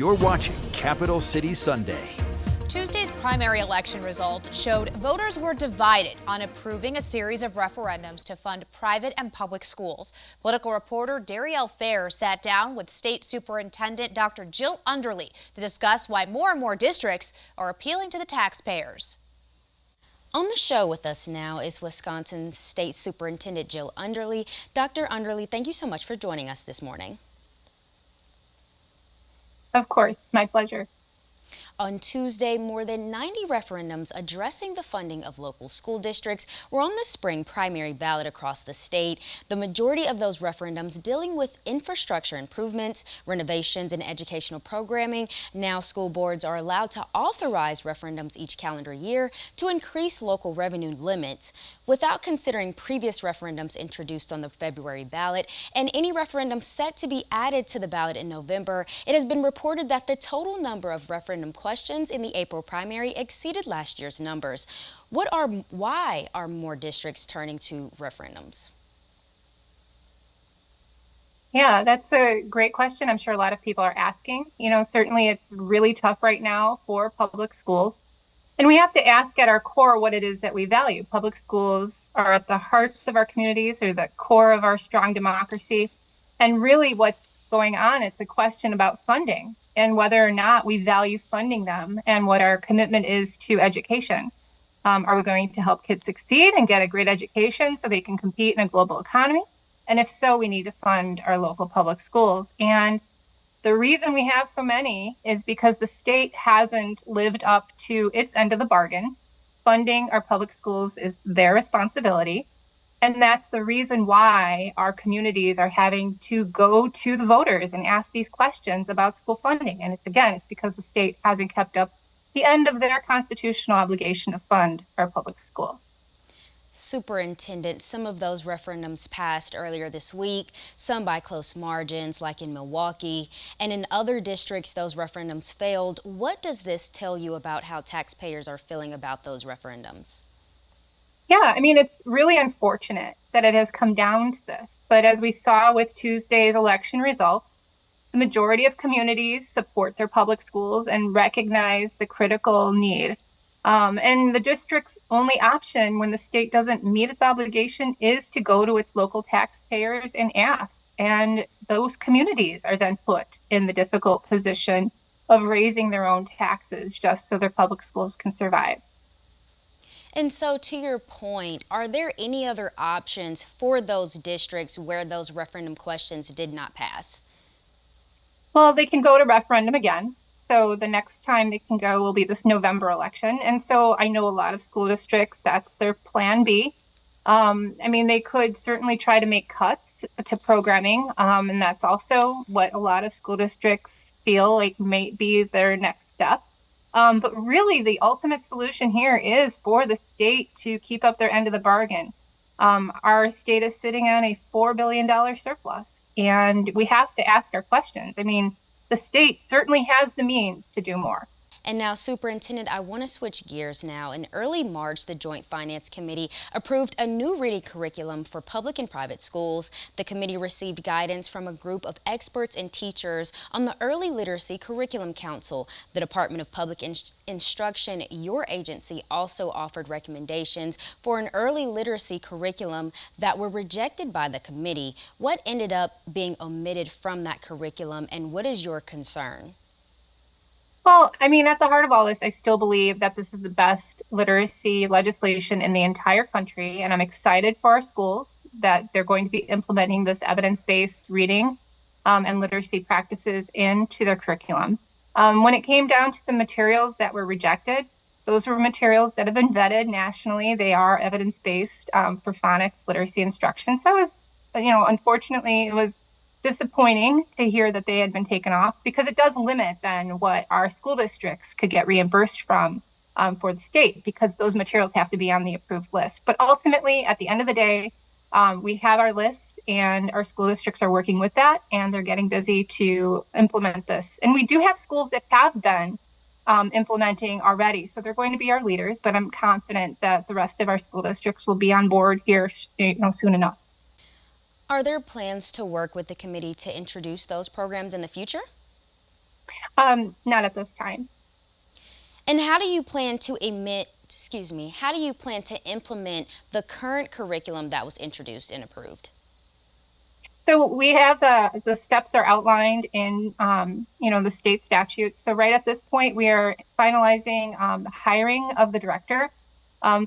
You're watching Capital City Sunday. Tuesday's primary election results showed voters were divided on approving a series of referendums to fund private and public schools. Political reporter Darielle Fair sat down with State Superintendent Dr. Jill Underly to discuss why more and more districts are appealing to the taxpayers. On the show with us now is Wisconsin State Superintendent Jill Underly. Dr. Underly, thank you so much for joining us this morning. Of course, my pleasure. On Tuesday, more than 90 referendums addressing the funding of local school districts were on the spring primary ballot across the state. The majority of those referendums dealing with infrastructure improvements, renovations, and educational programming. Now school boards are allowed to authorize referendums each calendar year to increase local revenue limits without considering previous referendums introduced on the February ballot and any referendum set to be added to the ballot in November. It has been reported that the total number of referendum questions in the April primary exceeded last year's numbers. Why are more districts turning to referendums? Yeah, that's a great question. I'm sure a lot of people are asking. Certainly it's really tough right now for public schools. And we have to ask at our core what it is that we value. Public schools are at the hearts of our communities, they're the core of our strong democracy. And really what's going on, it's a question about funding and whether or not we value funding them and what our commitment is to education. Are we going to help kids succeed and get a great education so they can compete in a global economy? And if so, we need to fund our local public schools. And the reason we have so many is because the state hasn't lived up to its end of the bargain. Funding our public schools is their responsibility. And that's the reason why our communities are having to go to the voters and ask these questions about school funding. And it's because the state hasn't kept up the end of their constitutional obligation to fund our public schools. Superintendent, some of those referendums passed earlier this week, some by close margins like in Milwaukee, and in other districts those referendums failed. What does this tell you about how taxpayers are feeling about those referendums? Yeah, it's really unfortunate that it has come down to this. But as we saw with Tuesday's election result, the majority of communities support their public schools and recognize the critical need. And the district's only option when the state doesn't meet its obligation is to go to its local taxpayers and ask. And those communities are then put in the difficult position of raising their own taxes just so their public schools can survive. And so to your point, are there any other options for those districts where those referendum questions did not pass? Well, they can go to referendum again. So the next time they can go will be this November election. And so I know a lot of school districts, that's their plan B. They could certainly try to make cuts to programming. And that's also what a lot of school districts feel like may be their next step. But really, the ultimate solution here is for the state to keep up their end of the bargain. Our state is sitting on a $4 billion surplus, and we have to ask our questions. The state certainly has the means to do more. And now, Superintendent, I want to switch gears now. In early March, the Joint Finance Committee approved a new reading curriculum for public and private schools. The committee received guidance from a group of experts and teachers on the Early Literacy Curriculum Council. The Department of Public Instruction, your agency, also offered recommendations for an early literacy curriculum that were rejected by the committee. What ended up being omitted from that curriculum, and what is your concern? Well, at the heart of all this, I still believe that this is the best literacy legislation in the entire country. And I'm excited for our schools that they're going to be implementing this evidence-based reading and literacy practices into their curriculum. When it came down to the materials that were rejected, those were materials that have been vetted nationally. They are evidence-based for phonics literacy instruction. So it was, unfortunately, it was disappointing to hear that they had been taken off because it does limit then what our school districts could get reimbursed from for the state because those materials have to be on the approved list. But ultimately, at the end of the day, we have our list and our school districts are working with that and they're getting busy to implement this. And we do have schools that have been implementing already. So they're going to be our leaders, but I'm confident that the rest of our school districts will be on board here soon enough. Are there plans to work with the committee to introduce those programs in the future? Not at this time. And how do you plan to how do you plan to implement the current curriculum that was introduced and approved? So we have the steps are outlined in the state statutes. So right at this point, we are finalizing the hiring of the director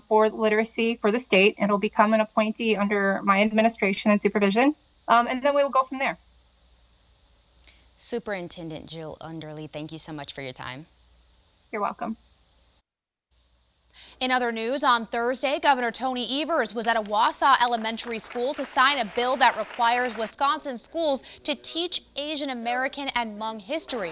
for literacy for the state. It'll become an appointee under my administration and supervision, and then we will go from there. Superintendent Jill Underly, thank you so much for your time. You're welcome. In other news, on Thursday, Governor Tony Evers was at a Wausau elementary school to sign a bill that requires Wisconsin schools to teach Asian American and Hmong history